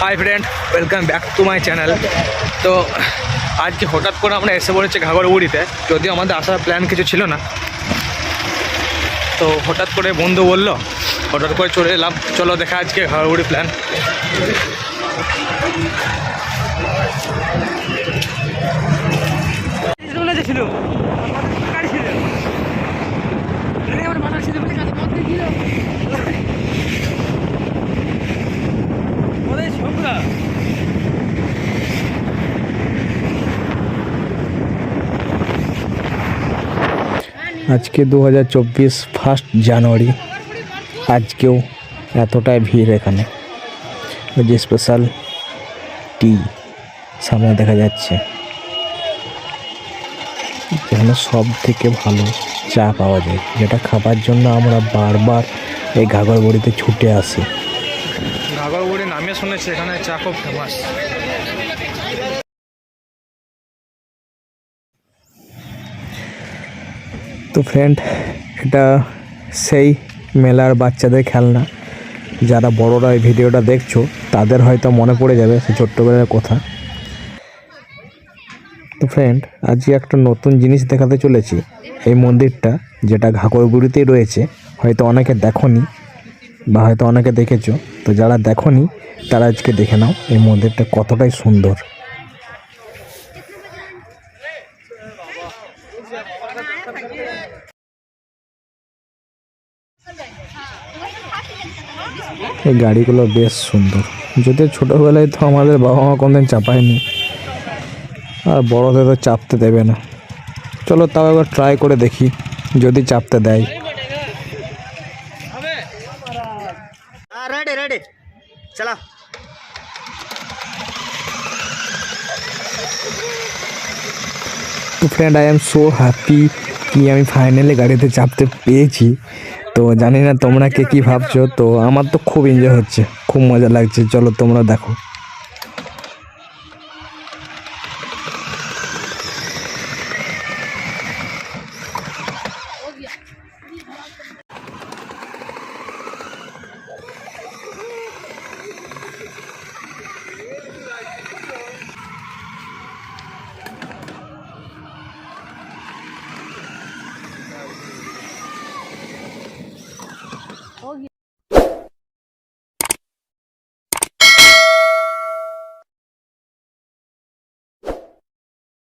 Hi friend, welcome back to my channel. তো আজকে হঠাৎ করে আমরা এসে পড়েছি ঘাগরবুড়িতে, যদিও আমাদের আসার প্ল্যান কিছু ছিল না। তো হঠাৎ করে বন্ধু বললো, হঠাৎ করে চলে এলাম। চলো দেখা আজকে ঘাগরবুড়ি প্ল্যান। ছিল আজকে 2024 ফার্স্ট জানুয়ারি। আজকেও এতটাই ভিড় এখানে। যে স্পেশাল টি সামনে দেখা যাচ্ছে, এখানে সব থেকে ভালো চা পাওয়া যায়, যেটা খাবার জন্য আমরা বারবার এই ঘাগরবুড়িতে ছুটে আসি। ঘাগরবুড়ি নামে শুনেছি, এখানে চা খুব ফেমাস। তো ফ্রেন্ড, এটা সেই মেলার বাচ্চাদের খেলনা। যারা বড়রা এই ভিডিওটা দেখছো তাদের হয়তো মনে পড়ে যাবে সে ছোট্টবেলার কথা। তো ফ্রেন্ড, আজকে একটা নতুন জিনিস দেখাতে চলেছি। এই মন্দিরটা যেটা ঘাগরবুড়িতেই রয়েছে, হয়তো অনেকে দেখোনি বা হয়তো অনেকে দেখেছো। তো যারা দেখোনি তারা আজকে দেখে নাও এই মন্দিরটা কতটাই সুন্দর। এই গাড়িগুলো বেশ সুন্দর, যদিও ছোটোবেলায় তো আমাদের বাবা মা কোনদিন চাপায়নি, আর বড়দের তো চাপতে দেবে না। চলো তাও একবার ট্রাই করে দেখি, যদি চাপতে দেয়। रेडी रेडी चला। তো friend, I am so happy কি আমি ফাইনালি গাড়িতে চাপতে পেয়েছি। তো জানি না তোমরা কে কী ভাবছো, তো আমার তো খুব এনজয় হচ্ছে, খুব মজা লাগছে। চলো তোমরা দেখো।